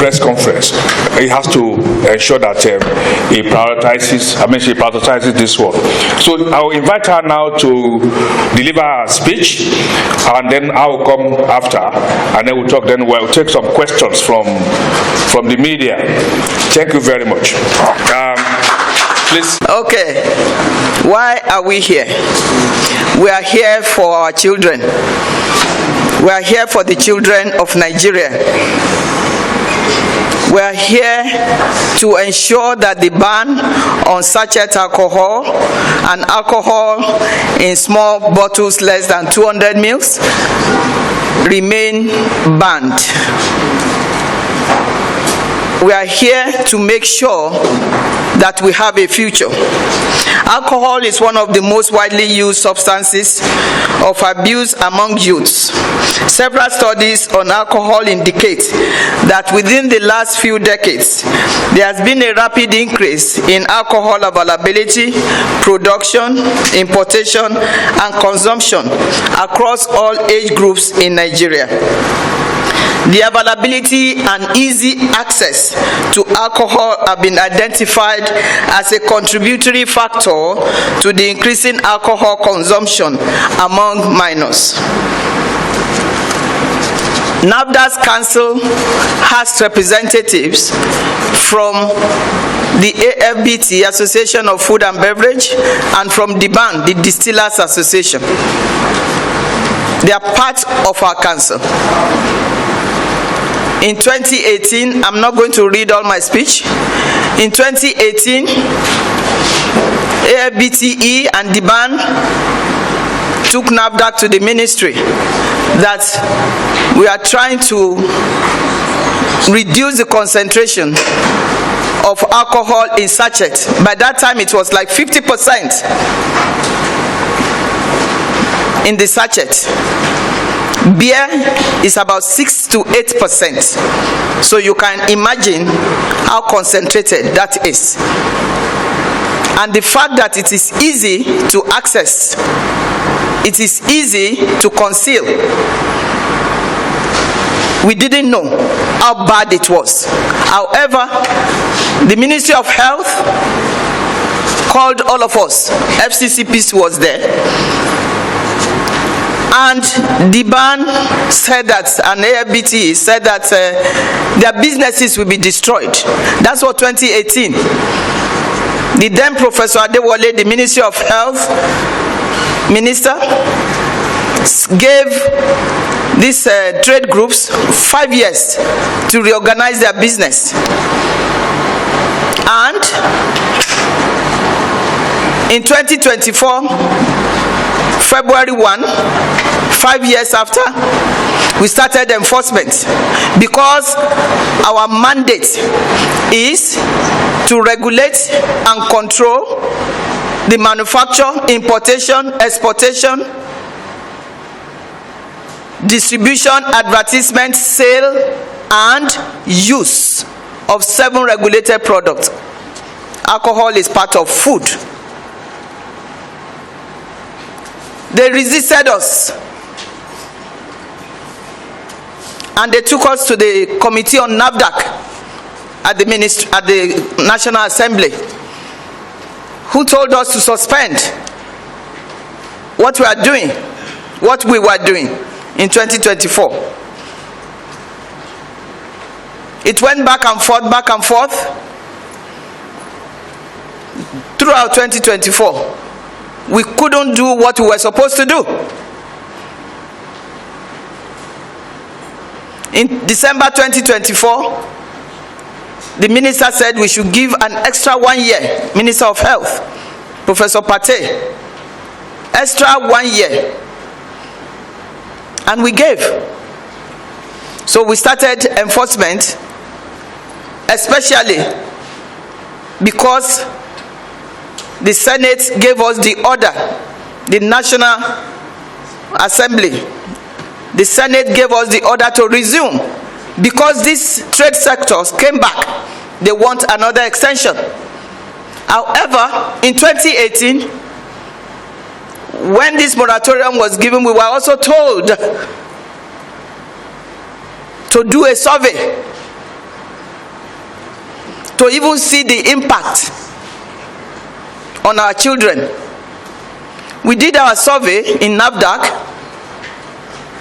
press conference. He has to ensure that she prioritizes this one. So I will invite her now to deliver her speech, and then I will come after, and then we'll talk. Then we'll take some questions from the media. Thank you very much. Please. Okay. Why are we here? We are here for our children. We are here for the children of Nigeria. We are here to ensure that the ban on sachet alcohol and alcohol in small bottles less than 200 ml remain banned. We are here to make sure that we have a future. Alcohol is one of the most widely used substances of abuse among youths. Several studies on alcohol indicate that within the last few decades, there has been a rapid increase in alcohol availability, production, importation, and consumption across all age groups in Nigeria. The availability and easy access to alcohol have been identified as a contributory factor to the increasing alcohol consumption among minors. NAFDAC Council has representatives from the AFBT, Association of Food and Beverage, and from DBAN, the Distillers Association. They are part of our council. In 2018, I'm not going to read all my speech. In 2018, AFBTE and DBAN took NAFDAC to the ministry that we are trying to reduce the concentration of alcohol in sachet. By that time, it was like 50% in the sachet. Beer is about 6 to 8%. So you can imagine how concentrated that is. And the fact that it is easy to access, it is easy to conceal. We didn't know how bad it was. However, the Ministry of Health called all of us. FCCPC was there. And DBAN said that, and AFBT said that their businesses will be destroyed. That's what 2018. The then Professor Adewale, the Ministry of Health Minister, gave these trade groups 5 years to reorganize their business. And in 2024, February 1, 5 years after, we started enforcement because our mandate is to regulate and control the manufacture, importation, exportation, distribution, advertisement, sale, and use of 7 regulated products. Alcohol is part of food. They resisted us, and they took us to the Committee on NAFDAC at the National Assembly, who told us to suspend what we were doing in 2024. It went back and forth throughout 2024. We couldn't do what we were supposed to do. In December 2024, the minister said we should give an extra 1 year, Minister of Health, Professor Pate, extra 1 year. And we gave. So we started enforcement, especially because the Senate gave us the order, the National Assembly, the Senate gave us the order to resume because these trade sectors came back. They want another extension. However, in 2018, when this moratorium was given, we were also told to do a survey to even see the impact on our children. We did our survey in NAFDAC.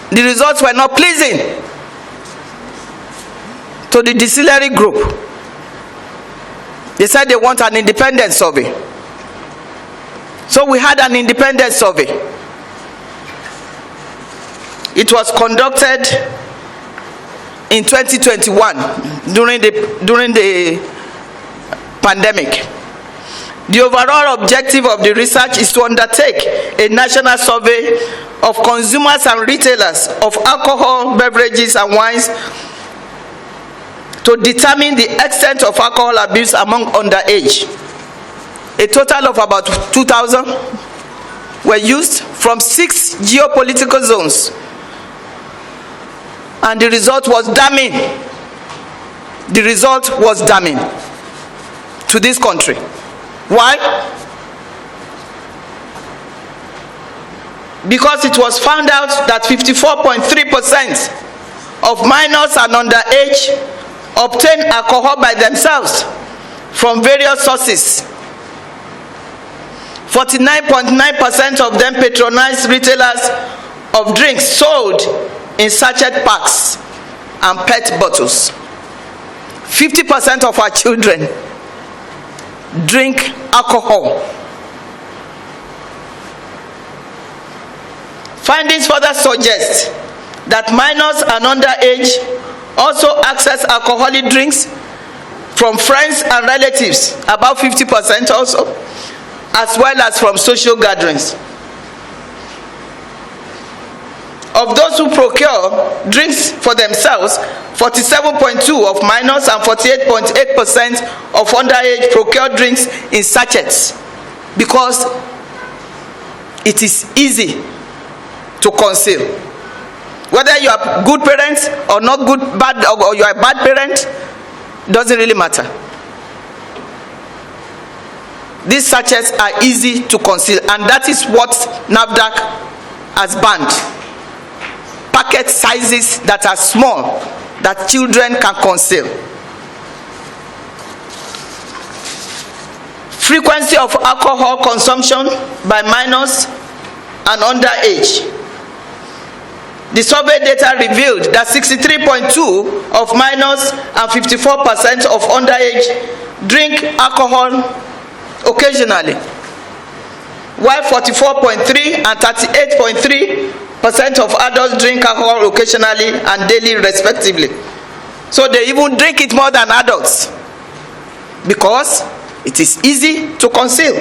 The results were not pleasing to the distillery group. They said they want an independent survey. So we had an independent survey. It was conducted in 2021 during the pandemic. The overall objective of the research is to undertake a national survey of consumers and retailers of alcohol, beverages, and wines to determine the extent of alcohol abuse among underage. A total of about 2,000 were used from 6 geopolitical zones, and the result was damning. The result was damning to this country. Why? Because it was found out that 54.3% of minors and underage obtain alcohol by themselves from various sources. 49.9% of them patronize retailers of drinks sold in sachet packs and PET bottles. 50% of our children drink alcohol. Findings further suggest that minors and underage also access alcoholic drinks from friends and relatives, about 50% also, as well as from social gatherings. Of those who procure drinks for themselves, 47.2% of minors and 48.8% of underage procure drinks in sachets because it is easy to conceal. Whether you are good parents or not good, bad, or you are a bad parent, doesn't really matter. These sachets are easy to conceal, and that is what NAFDAC has banned. Packet sizes that are small, that children can conceal. Frequency of alcohol consumption by minors and underage. The survey data revealed that 63.2% of minors and 54% of underage drink alcohol occasionally, while 44.3% and 38.3% of adults drink alcohol occasionally and daily respectively. So they even drink it more than adults because it is easy to conceal.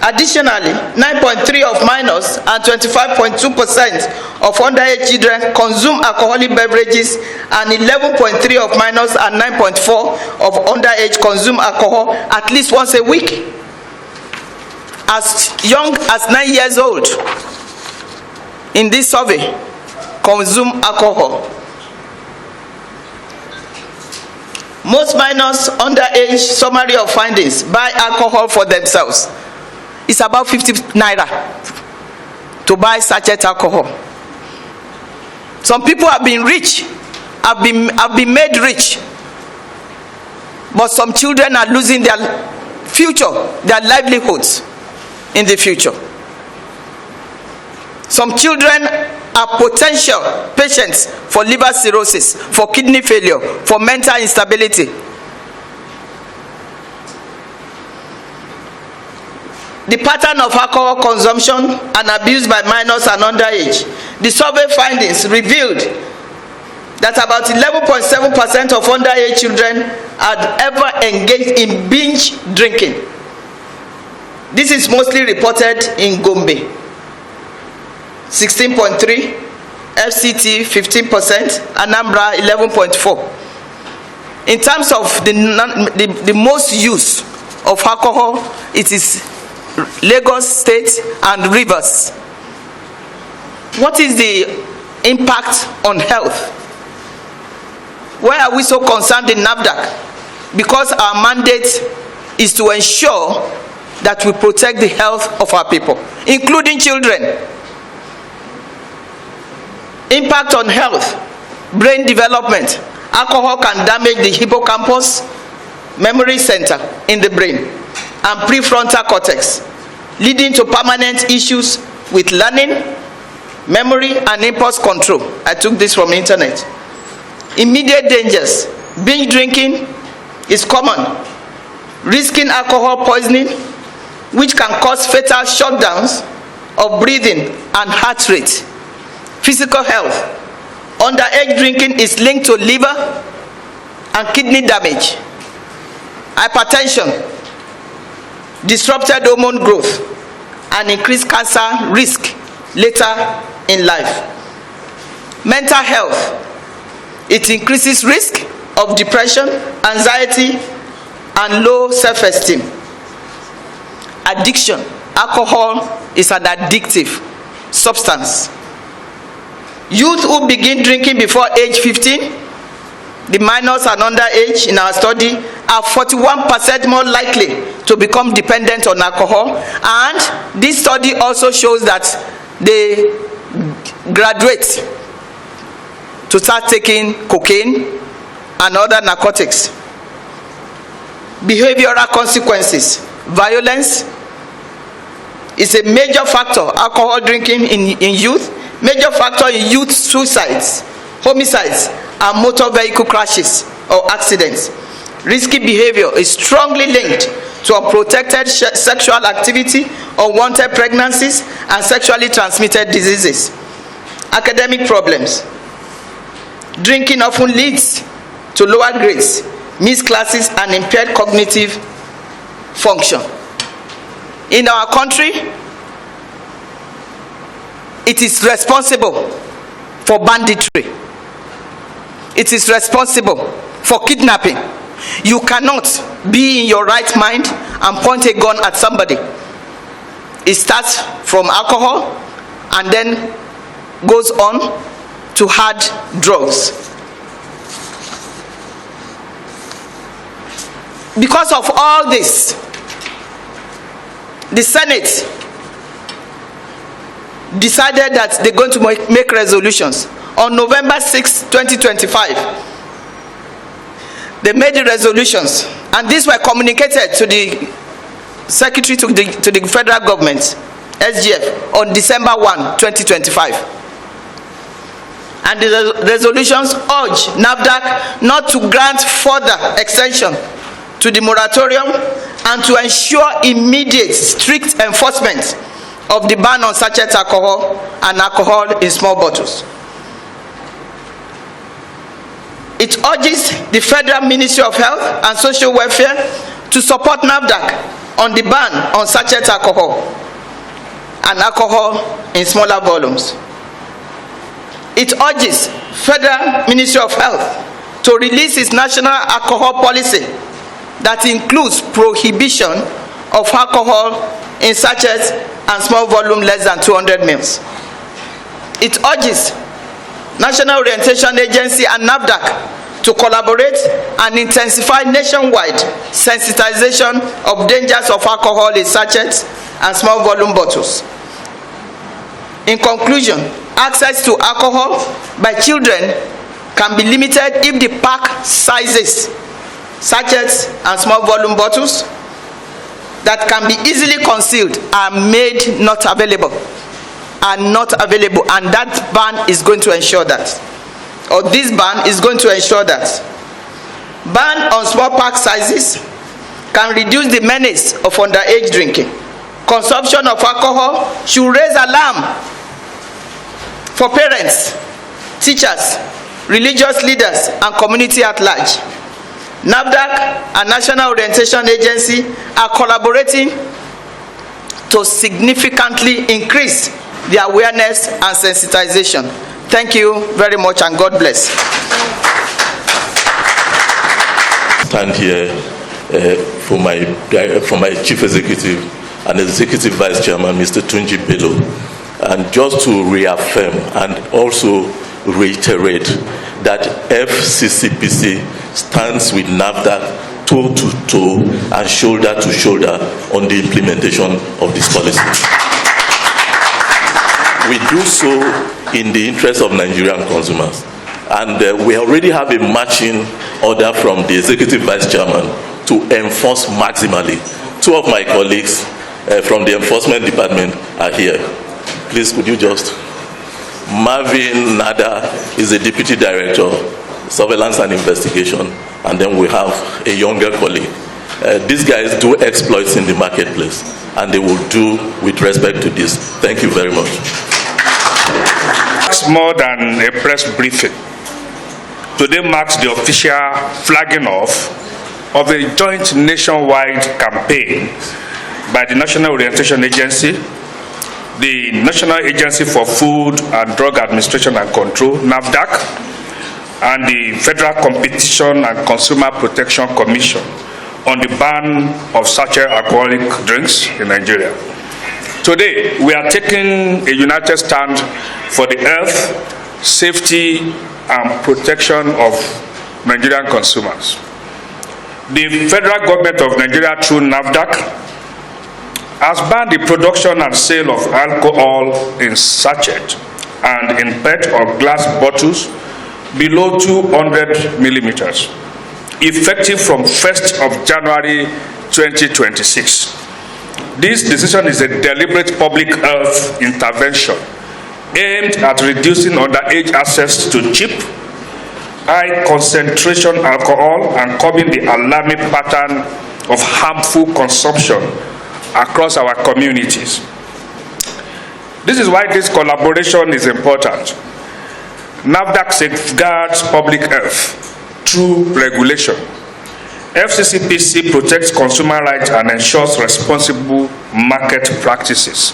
Additionally, 9.3% of minors and 25.2% of underage children consume alcoholic beverages, and 11.3% of minors and 9.4% of underage consume alcohol at least once a week. As young as 9 years old in this survey consume alcohol. Most minors underage, summary of findings, buy alcohol for themselves. It's about 50 naira to buy sachet alcohol. Some people have been rich, have been made rich, but some children are losing their future, their livelihoods in the future. Some children are potential patients for liver cirrhosis, for kidney failure, for mental instability. The pattern of alcohol consumption and abuse by minors and underage. The survey findings revealed that about 11.7% of underage children had ever engaged in binge drinking. This is mostly reported in Gombe, 16.3%, FCT 15%, Anambra 11.4%. In terms of the most use of alcohol, it is Lagos State and Rivers. What is the impact on health? Why are we so concerned in NAFDAC? Because our mandate is to ensure that we protect the health of our people, including children. Impact on health, brain development, Alcohol can damage the hippocampus, memory center in the brain, and prefrontal cortex, leading to permanent issues with learning, memory, and impulse control. I took this from the internet. Immediate dangers. Binge drinking is common, risking alcohol poisoning, which can cause fatal shutdowns of breathing and heart rate. Physical health. Underage drinking is linked to liver and kidney damage, hypertension, disrupted hormone growth, and increased cancer risk later in life. Mental health. It increases risk of depression, anxiety, and low self-esteem. Addiction. Alcohol is an addictive substance. Youth who begin drinking before age 15, the minors and underage in our study, are 41% more likely to become dependent on alcohol. And this study also shows that they graduate to start taking cocaine and other narcotics. Behavioral consequences. Violence is a major factor. Alcohol drinking in youth, major factor in youth suicides, homicides, and motor vehicle crashes or accidents. Risky behavior is strongly linked to unprotected sexual activity, unwanted pregnancies, and sexually transmitted diseases. Academic problems. Drinking often leads to lower grades, missed classes, and impaired cognitive function. In our country, it is responsible for banditry. It is responsible for kidnapping. You cannot be in your right mind and point a gun at somebody. It starts from alcohol and then goes on to hard drugs. Because of all this, the Senate decided that they're going to make resolutions. On November 6, 2025, they made the resolutions, and these were communicated to the Secretary to the federal government, SGF, on December 1, 2025. And the resolutions urge NAFDAC not to grant further extension to the moratorium and to ensure immediate strict enforcement of the ban on sachet alcohol and alcohol in small bottles. It urges the Federal Ministry of Health and Social Welfare to support NAFDAC on the ban on sachet alcohol and alcohol in smaller volumes. It urges Federal Ministry of Health to release its national alcohol policy that includes prohibition of alcohol in sachets and small volume less than 200 ml. It urges National Orientation Agency and NAFDAC to collaborate and intensify nationwide sensitization of dangers of alcohol in sachets and small volume bottles. In conclusion, access to alcohol by children can be limited if the pack sizes, sachets and small volume bottles that can be easily concealed are made not available, and that ban is going to ensure that, or this ban is going to ensure that. Ban on small pack sizes can reduce the menace of underage drinking. Consumption of alcohol should raise alarm for parents, teachers, religious leaders, and community at large. NAFDAC and National Orientation Agency are collaborating to significantly increase the awareness and sensitization. Thank you very much, and God bless. Stand here for my chief executive and executive vice chairman, Mr. Tunji Bello, and just to reaffirm and also reiterate that FCCPC stands with NAFDAC toe to toe and shoulder to shoulder on the implementation of this policy. We do so in the interest of Nigerian consumers. And we already have a matching order from the Executive Vice Chairman to enforce maximally. Two of my colleagues from the Enforcement Department are here. Please, could you just... Marvin Nada is the Deputy Director, Surveillance and Investigation, and then we have a younger colleague. These guys do exploits in the marketplace, and they will do with respect to this. Thank you very much. It's more than a press briefing. Today marks the official flagging off of a joint nationwide campaign by the National Orientation Agency, the National Agency for Food and Drug Administration and Control, NAFDAC, and the Federal Competition and Consumer Protection Commission on the ban of sachet alcoholic drinks in Nigeria. Today, we are taking a united stand for the health, safety, and protection of Nigerian consumers. The federal government of Nigeria, through NAFDAC, has banned the production and sale of alcohol in sachet and in PET or glass bottles below 200 millimeters, effective from 1st of January 2026. This decision is a deliberate public health intervention aimed at reducing underage access to cheap, high concentration alcohol and curbing the alarming pattern of harmful consumption across our communities. This is why this collaboration is important. NAFDAC safeguards public health through regulation. FCCPC protects consumer rights and ensures responsible market practices.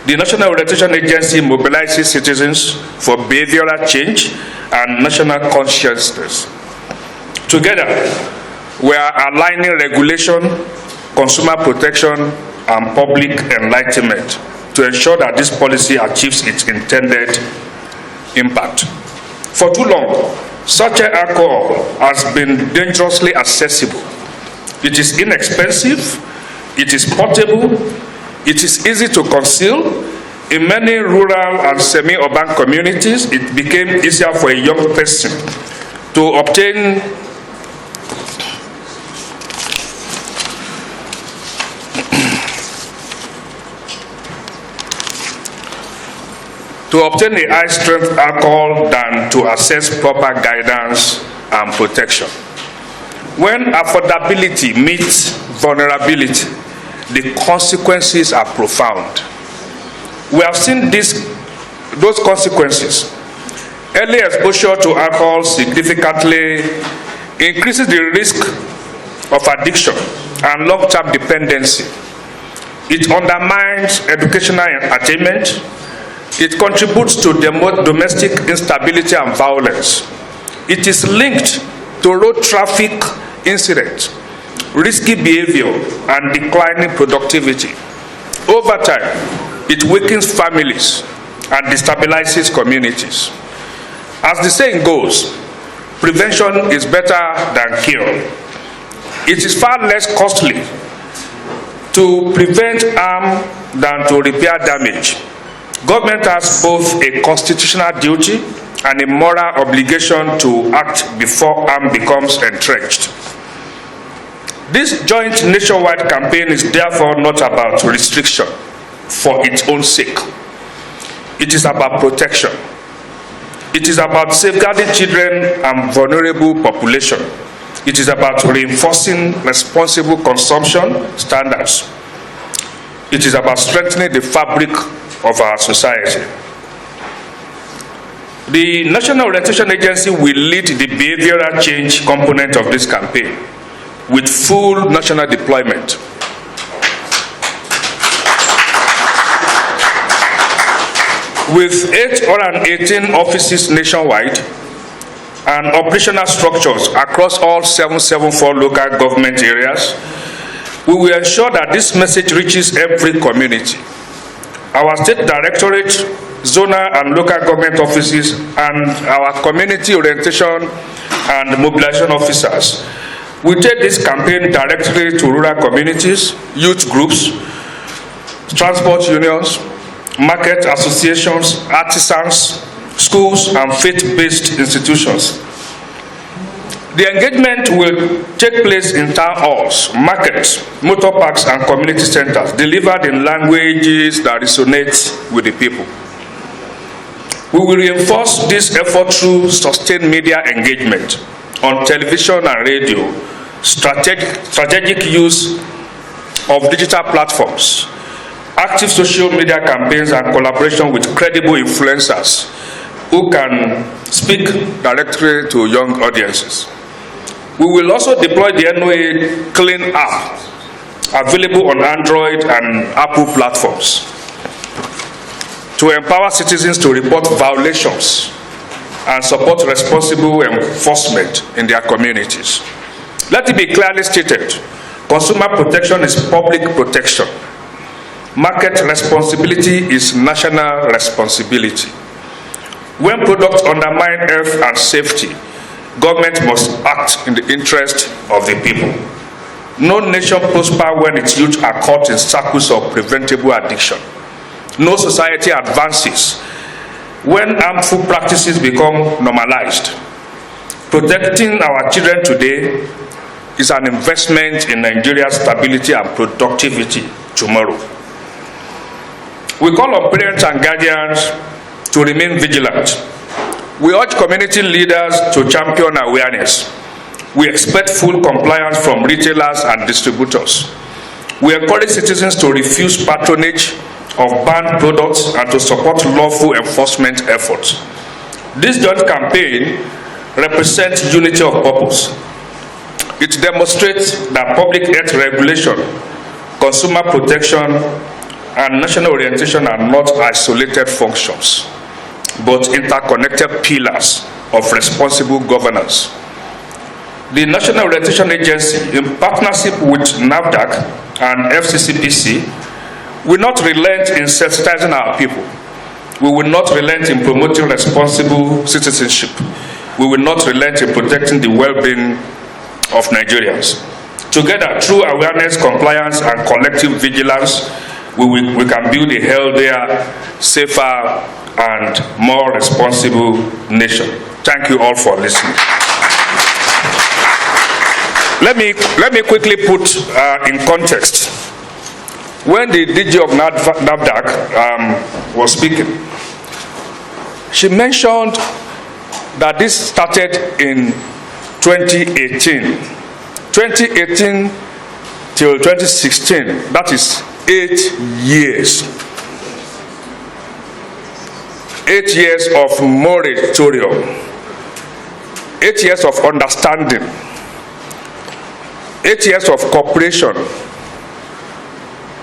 The National Orientation Agency mobilizes citizens for behavioral change and national consciousness. Together, we are aligning regulation, consumer protection, and public enlightenment to ensure that this policy achieves its intended impact. For too long, sachet alcohol has been dangerously accessible. It is inexpensive, it is portable, it is easy to conceal. In many rural and semi-urban communities, it became easier for a young person to obtain a high-strength alcohol than to access proper guidance and protection. When affordability meets vulnerability, the consequences are profound. We have seen those consequences. Early exposure to alcohol significantly increases the risk of addiction and long-term dependency. It undermines educational attainment. It contributes to domestic instability and violence. It is linked to road traffic incidents, risky behavior, and declining productivity. Over time, it weakens families and destabilizes communities. As the saying goes, prevention is better than cure. It is far less costly to prevent harm than to repair damage. Government has both a constitutional duty and a moral obligation to act before harm becomes entrenched. This joint nationwide campaign is therefore not about restriction for its own sake. It is about protection. It is about safeguarding children and vulnerable population. It is about reinforcing responsible consumption standards. It is about strengthening the fabric of our society. The National Orientation Agency will lead the behavioral change component of this campaign with full national deployment. With 818 offices nationwide and operational structures across all 774 local government areas, we will ensure that this message reaches every community. Our state directorate, zonal and local government offices, and our community orientation and mobilization officers will take this campaign directly to rural communities, youth groups, transport unions, market associations, artisans, schools, and faith-based institutions. The engagement will take place in town halls, markets, motor parks, and community centers, delivered in languages that resonate with the people. We will reinforce this effort through sustained media engagement on television and radio, strategic use of digital platforms, active social media campaigns, and collaboration with credible influencers who can speak directly to young audiences. We will also deploy the NOA Clean app, available on Android and Apple platforms, to empower citizens to report violations and support responsible enforcement in their communities. Let it be clearly stated, consumer protection is public protection. Market responsibility is national responsibility. When products undermine health and safety, government must act in the interest of the people. No nation prospers when its youth are caught in circles of preventable addiction. No society advances when harmful practices become normalized. Protecting our children today is an investment in Nigeria's stability and productivity tomorrow. We call on parents and guardians to remain vigilant. We urge community leaders to champion awareness. We expect full compliance from retailers and distributors. We encourage citizens to refuse patronage of banned products and to support lawful enforcement efforts. This joint campaign represents unity of purpose. It demonstrates that public health regulation, consumer protection, and national orientation are not isolated functions, but interconnected pillars of responsible governance. The National Orientation Agency, in partnership with NAFDAC and FCCPC, will not relent in sensitizing our people. We will not relent in promoting responsible citizenship. We will not relent in protecting the well-being of Nigerians. Together, through awareness, compliance, and collective vigilance, we can build a healthier, safer, and more responsible nation. Thank you all for listening. Let me quickly put in context. When the DG of NAFDAC was speaking, she mentioned that this started in 2018. 2018 till 2016, that is 8 years. 8 years of moratorium, 8 years of understanding, 8 years of cooperation,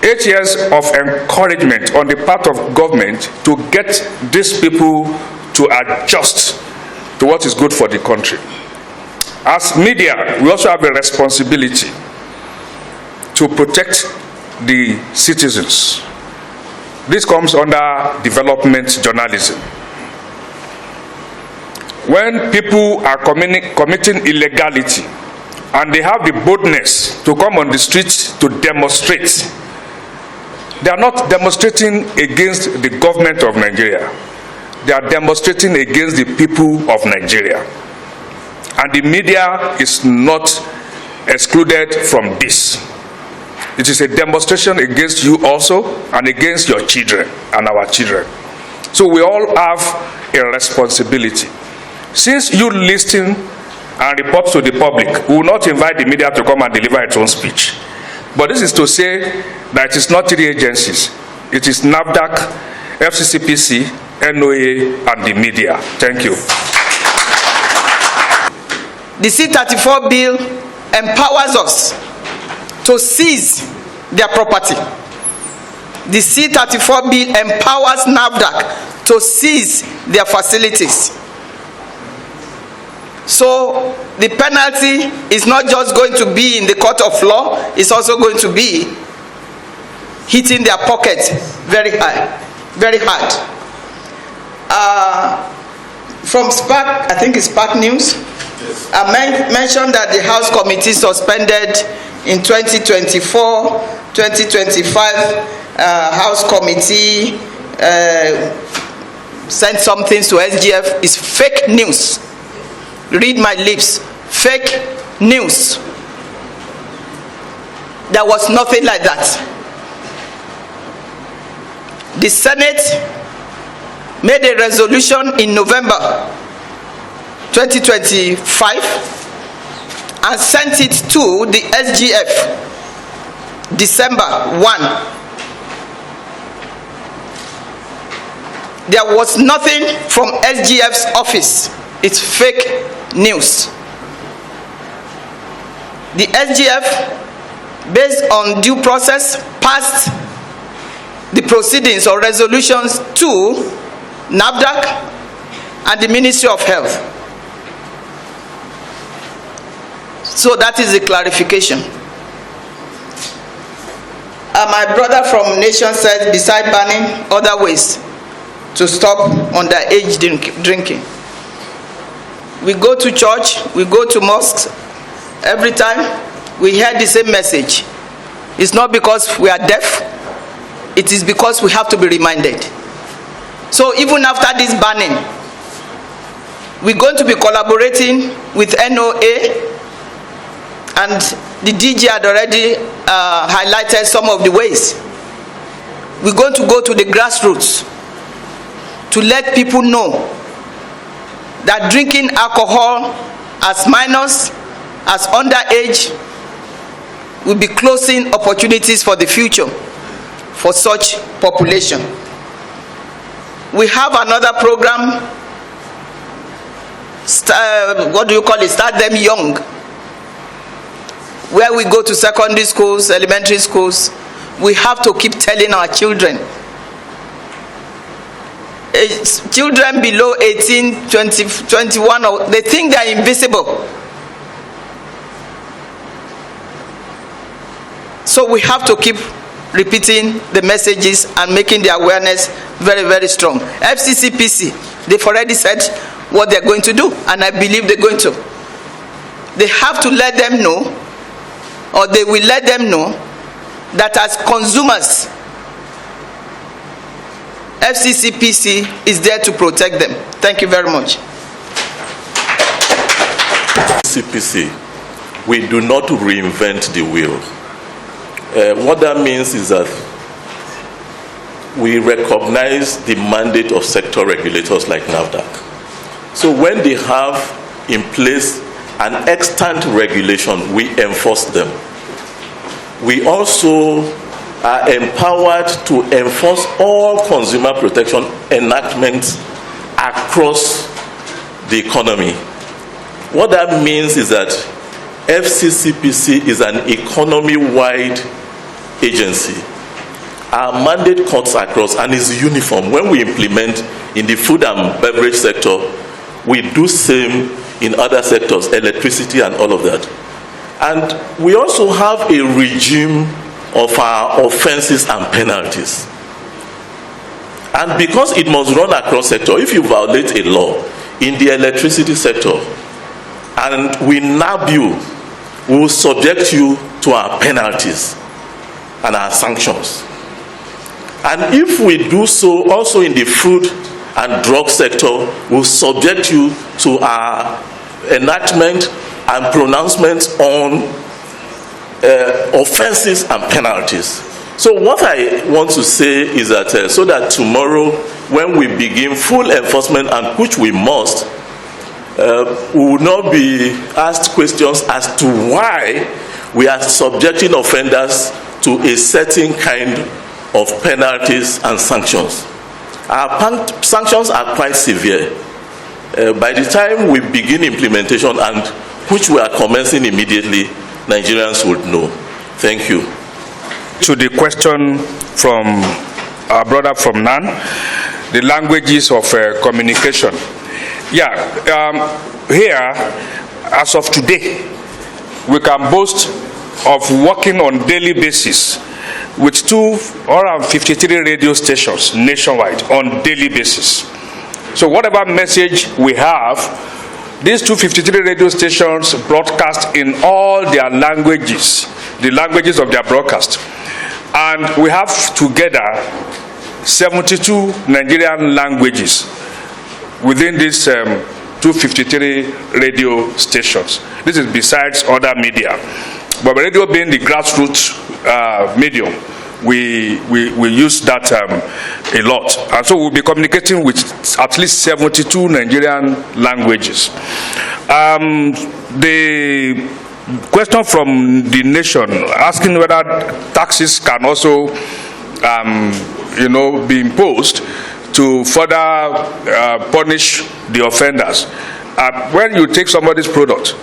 8 years of encouragement on the part of government to get these people to adjust to what is good for the country. As media, we also have a responsibility to protect the citizens. This comes under development journalism. When people are committing illegality and they have the boldness to come on the streets to demonstrate, they are not demonstrating against the government of Nigeria. They are demonstrating against the people of Nigeria. And the media is not excluded from this. It is a demonstration against you also and against your children and our children. So we all have a responsibility. Since you listen and report to the public, we will not invite the media to come and deliver its own speech. But this is to say that it is not 3 agencies. It is NAFDAC, FCCPC, NOA, and the media. Thank you. The C-34 bill empowers us to seize their property. The C-34 bill empowers NAFDAC to seize their facilities. So the penalty is not just going to be in the court of law, it's also going to be hitting their pockets very high, very hard. From SPAC, I think it's SPAC News, I mentioned that the House Committee suspended in 2024-2025 House Committee sent some things to SGF is fake news. Read my lips. Fake news. There was nothing like that. The Senate made a resolution in November 2025 and sent it to the SGF December 1. There was nothing from SGF's office. It's fake news. The SGF, based on due process, passed the proceedings or resolutions to NAFDAC and the Ministry of Health. So that is the clarification. My brother from Nation said, beside banning, other ways to stop underage drinking. We go to church, we go to mosques, every time we hear the same message. It's not because we are deaf, it is because we have to be reminded. So even after this banning, we're going to be collaborating with NOA, and the DG had already highlighted some of the ways. We're going to go to the grassroots to let people know that drinking alcohol as minors, as underage, will be closing opportunities for the future for such population. We have another program, what do you call it? Start Them Young, where we go to secondary schools, elementary schools. We have to keep telling our children. Children below 18, 20, 21, they think they are invisible. So we have to keep repeating the messages and making the awareness very, very strong. FCCPC, they've already said what they're going to do, and I believe they're going to. They have to let them know, or they will let them know, that as consumers, FCCPC is there to protect them. Thank you very much. FCCPC, we do not reinvent the wheel. What that means is that we recognize the mandate of sector regulators like NAFDAC. So when they have in place an extant regulation, we enforce them. We also are empowered to enforce all consumer protection enactments across the economy. What that means is that FCCPC is an economy-wide agency. Our mandate cuts across and is uniform. When we implement in the food and beverage sector, we do same in other sectors, electricity and all of that. And we also have a regime of our offenses and penalties. And because it must run across sector, if you violate a law in the electricity sector and we nab you, we will subject you to our penalties and our sanctions. And if we do so also in the food and drug sector, we will subject you to our enactment and pronouncements on offenses and penalties. So what I want to say is that so that tomorrow when we begin full enforcement, and which we must, we will not be asked questions as to why we are subjecting offenders to a certain kind of penalties and sanctions. Our sanctions are quite severe. By the time we begin implementation, and which we are commencing immediately, Nigerians would know. Thank you. To the question from our brother from NAN, the languages of communication. Yeah, here, as of today, we can boast of working on daily basis with 253 radio stations nationwide on daily basis. So whatever message we have, these 253 radio stations broadcast in all their languages, the languages of their broadcast. And we have together 72 Nigerian languages within these 253 radio stations. This is besides other media. But radio being the grassroots medium, we use that a lot. And so we'll be communicating with at least 72 Nigerian languages. The question from the nation asking whether taxes can also be imposed to further punish the offenders. When you take somebody's product,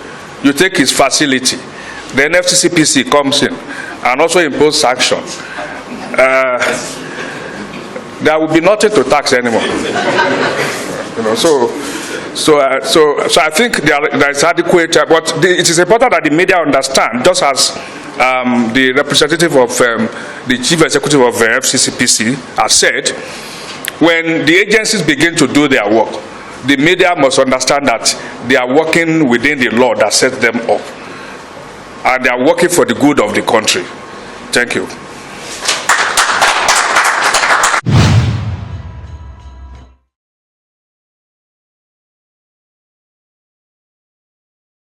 you take his facility, then FCCPC comes in and also impose sanction. There will be nothing to tax anymore. So I think there is adequate, but it is important that the media understand, just as the representative of the chief executive of FCCPC has said, when the agencies begin to do their work, the media must understand that they are working within the law that sets them up, and they are working for the good of the country. Thank you.